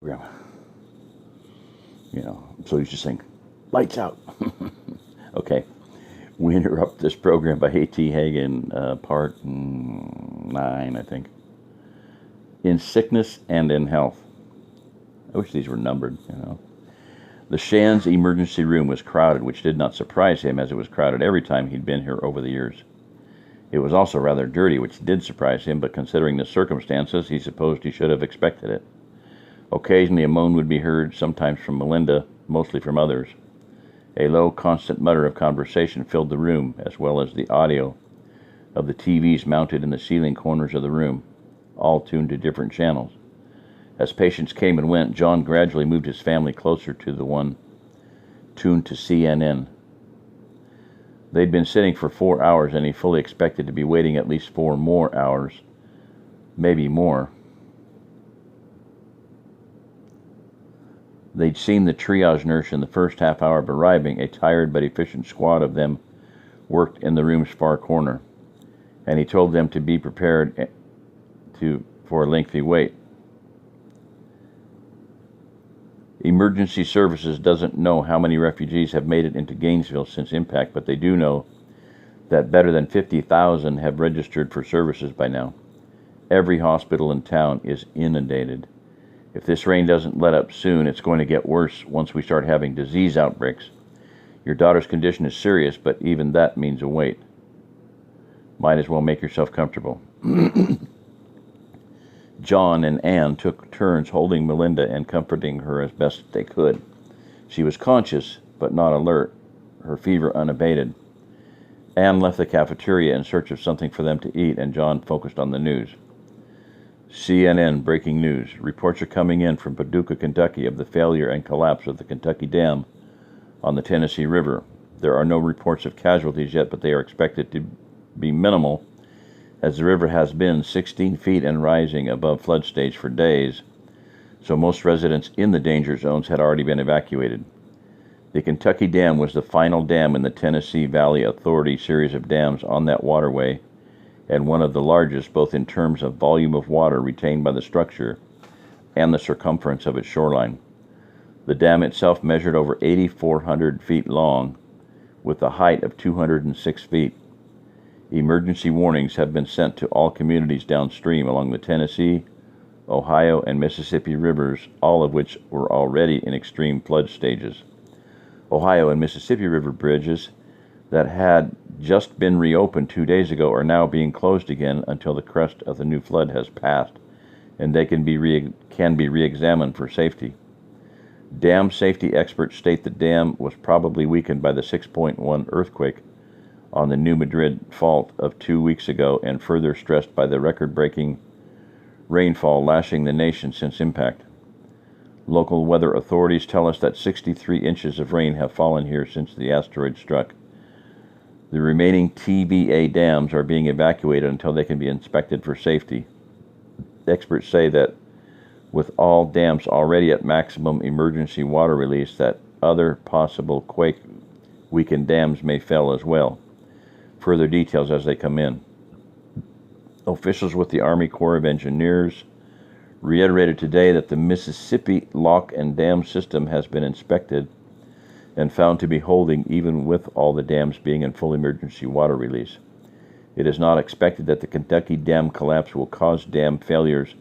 program. I'm so used to saying, lights out. Okay. We interrupt this program by A.T. Hagan, part 9, I think. In sickness and in health. I wish these were numbered. The Shan's emergency room was crowded, which did not surprise him, as it was crowded every time he'd been here over the years. It was also rather dirty, which did surprise him, but considering the circumstances, he supposed he should have expected it. Occasionally a moan would be heard, sometimes from Melinda, mostly from others. A low, constant mutter of conversation filled the room, as well as the audio of the TVs mounted in the ceiling corners of the room, all tuned to different channels. As patients came and went, John gradually moved his family closer to the one tuned to CNN. They'd been sitting for 4 hours, and he fully expected to be waiting at least 4 more hours, maybe more. They'd seen the triage nurse in the first half hour of arriving. A tired but efficient squad of them worked in the room's far corner, and he told them to be prepared for a lengthy wait. Emergency Services doesn't know how many refugees have made it into Gainesville since impact, but they do know that better than 50,000 have registered for services by now. Every hospital in town is inundated. If this rain doesn't let up soon, it's going to get worse once we start having disease outbreaks. Your daughter's condition is serious, but even that means a wait. Might as well make yourself comfortable. John and Anne took turns holding Melinda and comforting her as best they could. She was conscious, but not alert, her fever unabated. Anne left the cafeteria in search of something for them to eat, and John focused on the news. CNN breaking news. Reports are coming in from Paducah, Kentucky, of the failure and collapse of the Kentucky Dam on the Tennessee River. There are no reports of casualties yet, but they are expected to be minimal, as the river has been 16 feet and rising above flood stage for days, so most residents in the danger zones had already been evacuated. The Kentucky Dam was the final dam in the Tennessee Valley Authority series of dams on that waterway, and one of the largest, both in terms of volume of water retained by the structure and the circumference of its shoreline. The dam itself measured over 8,400 feet long, with a height of 206 feet. Emergency warnings have been sent to all communities downstream along the Tennessee, Ohio, and Mississippi rivers, all of which were already in extreme flood stages. Ohio and Mississippi River bridges that had just been reopened 2 days ago are now being closed again until the crest of the new flood has passed, and they can be re-examined for safety. Dam safety experts state the dam was probably weakened by the 6.1 earthquake on the New Madrid fault of 2 weeks ago, and further stressed by the record-breaking rainfall lashing the nation since impact. Local weather authorities tell us that 63 inches of rain have fallen here since the asteroid struck. The remaining TVA dams are being evacuated until they can be inspected for safety. Experts say that with all dams already at maximum emergency water release, that other possible quake-weakened dams may fail as well. Further details as they come in. Officials with the Army Corps of Engineers reiterated today that the Mississippi lock and dam system has been inspected and found to be holding even with all the dams being in full emergency water release. It is not expected that the Kentucky Dam collapse will cause dam failures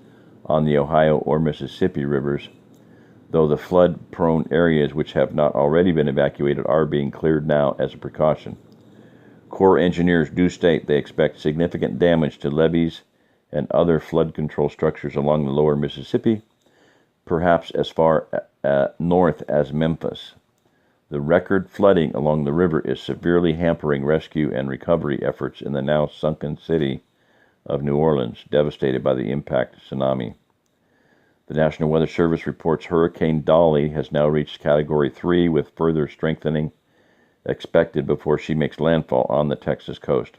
on the Ohio or Mississippi rivers, though the flood-prone areas which have not already been evacuated are being cleared now as a precaution. Corps engineers do state they expect significant damage to levees and other flood control structures along the lower Mississippi, perhaps as far north as Memphis. The record flooding along the river is severely hampering rescue and recovery efforts in the now sunken city of New Orleans, devastated by the impact tsunami. The National Weather Service reports Hurricane Dolly has now reached Category 3, with further strengthening expected before she makes landfall on the Texas coast.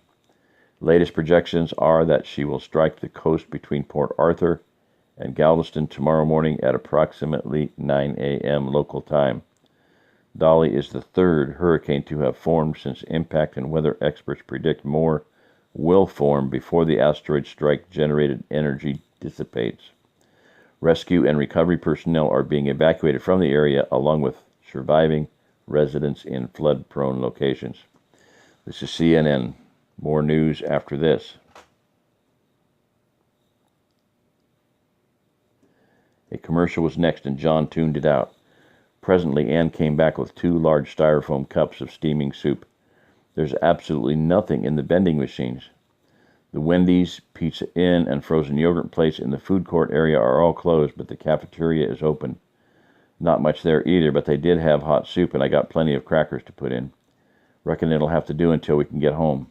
Latest projections are that she will strike the coast between Port Arthur and Galveston tomorrow morning at approximately 9 a.m. local time. Dolly is the third hurricane to have formed since impact, and weather experts predict more will form before the asteroid strike generated energy dissipates. Rescue and recovery personnel are being evacuated from the area along with surviving residents in flood-prone locations. This is CNN. More news after this. A commercial was next and John tuned it out. Presently, Anne came back with 2 large styrofoam cups of steaming soup. There's absolutely nothing in the vending machines. The Wendy's, Pizza Inn, and frozen yogurt place in the food court area are all closed, but the cafeteria is open. Not much there either, but they did have hot soup, and I got plenty of crackers to put in. Reckon it'll have to do until we can get home.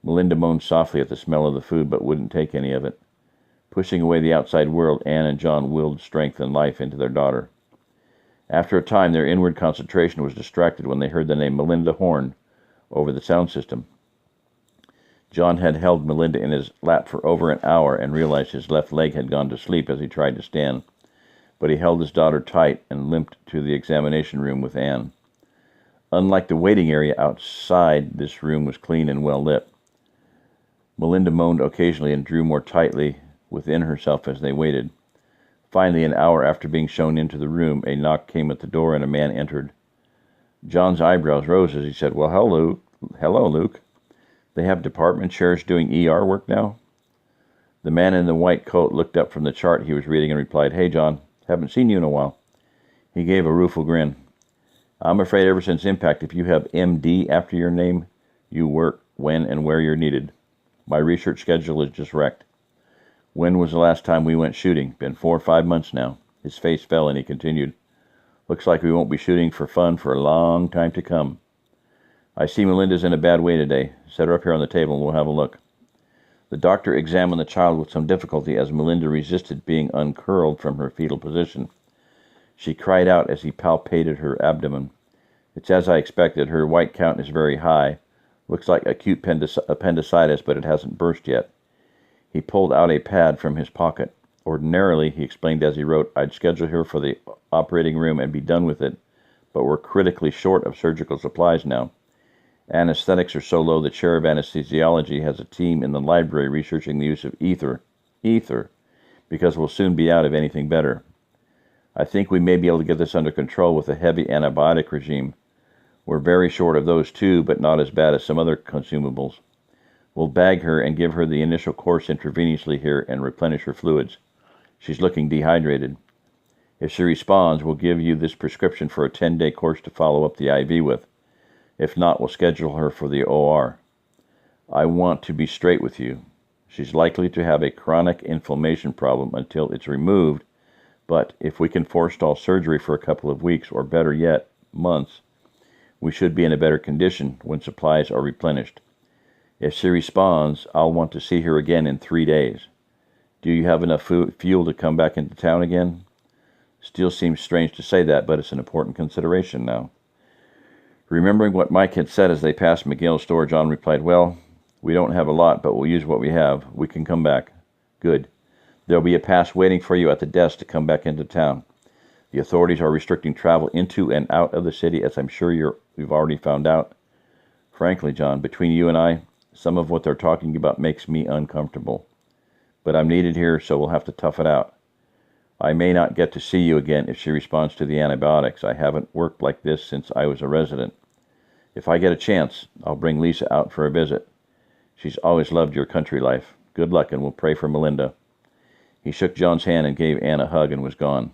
Melinda moaned softly at the smell of the food, but wouldn't take any of it. Pushing away the outside world, Anne and John willed strength and life into their daughter. After a time, their inward concentration was distracted when they heard the name Melinda Horn over the sound system. John had held Melinda in his lap for over an hour and realized his left leg had gone to sleep as he tried to stand. But he held his daughter tight and limped to the examination room with Anne. Unlike the waiting area outside, this room was clean and well lit. Melinda moaned occasionally and drew more tightly within herself as they waited. Finally, an hour after being shown into the room, a knock came at the door and a man entered. John's eyebrows rose as he said, "Well, hello, Luke. They have department chairs doing ER work now?" The man in the white coat looked up from the chart he was reading and replied, "Hey, John, haven't seen you in a while." He gave a rueful grin. "I'm afraid ever since Impact, if you have MD after your name, you work when and where you're needed. My research schedule is just wrecked. When was the last time we went shooting? Been 4 or 5 months now." His face fell and he continued, "Looks like we won't be shooting for fun for a long time to come. I see Melinda's in a bad way today. Set her up here on the table and we'll have a look." The doctor examined the child with some difficulty as Melinda resisted being uncurled from her fetal position. She cried out as he palpated her abdomen. "It's as I expected. Her white count is very high. Looks like acute appendicitis, but it hasn't burst yet." He pulled out a pad from his pocket. "Ordinarily," he explained as he wrote, "I'd schedule her for the operating room and be done with it, but we're critically short of surgical supplies now. Anesthetics are so low the chair of anesthesiology has a team in the library researching the use of ether, because we'll soon be out of anything better. I think we may be able to get this under control with a heavy antibiotic regime. We're very short of those too, but not as bad as some other consumables. We'll bag her and give her the initial course intravenously here and replenish her fluids. She's looking dehydrated. If she responds, we'll give you this prescription for a 10-day course to follow up the IV with. If not, we'll schedule her for the OR. I want to be straight with you. She's likely to have a chronic inflammation problem until it's removed, but if we can forestall surgery for a couple of weeks, or better yet, months, we should be in a better condition when supplies are replenished. If she responds, I'll want to see her again in 3 days. Do you have enough fuel to come back into town again?" Still seems strange to say that, but it's an important consideration now. Remembering what Mike had said as they passed Miguel's store, John replied, "Well, we don't have a lot, but we'll use what we have. We can come back." "Good. There'll be a pass waiting for you at the desk to come back into town. The authorities are restricting travel into and out of the city, as I'm sure you've already found out. Frankly, John, between you and I, some of what they're talking about makes me uncomfortable. But I'm needed here, so we'll have to tough it out. I may not get to see you again if she responds to the antibiotics. I haven't worked like this since I was a resident. If I get a chance, I'll bring Lisa out for a visit. She's always loved your country life. Good luck, and we'll pray for Melinda." He shook John's hand and gave Anne a hug and was gone.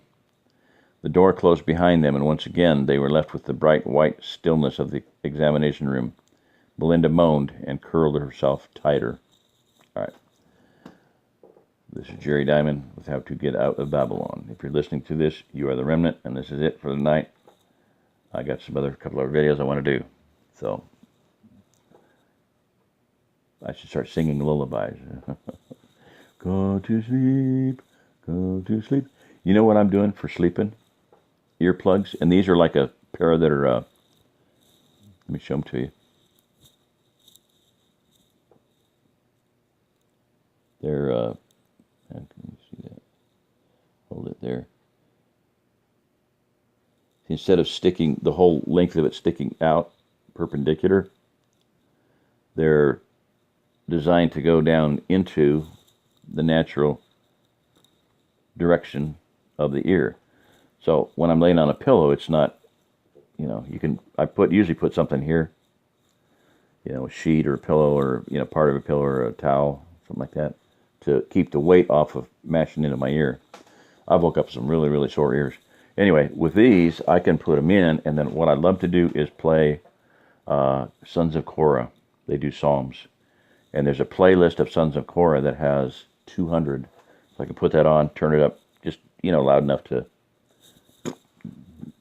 The door closed behind them, and once again they were left with the bright white stillness of the examination room. Melinda moaned and curled herself tighter. All right. This is Jerry Diamond with How to Get Out of Babylon. If you're listening to this, you are the remnant, and this is it for the night. I got some couple of videos I want to do. So, I should start singing lullabies. Go to sleep, go to sleep. You know what I'm doing for sleeping? Earplugs. And these are like a pair that are, let me show them to you. They're, how can you see that? Hold it there. Instead of sticking, the whole length of it sticking out perpendicular, they're designed to go down into the natural direction of the ear. So when I'm laying on a pillow, it's not, you know, I usually put something here, you know, a sheet or a pillow or, you know, part of a pillow or a towel, something like that, to keep the weight off of mashing into my ear. I've woke up some really, really sore ears. Anyway, with these, I can put them in, and then what I'd love to do is play Sons of Korah. They do Psalms. And there's a playlist of Sons of Korah that has 200. So I can put that on, turn it up, just, you know, loud enough to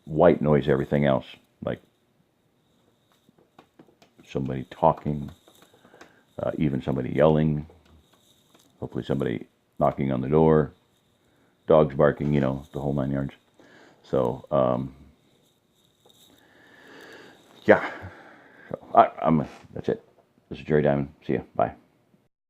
white noise everything else, like somebody talking, even somebody yelling, hopefully somebody knocking on the door, dogs barking, you know, the whole 9 yards. So, yeah, so that's it. This is Jerry Diamond. See ya. Bye.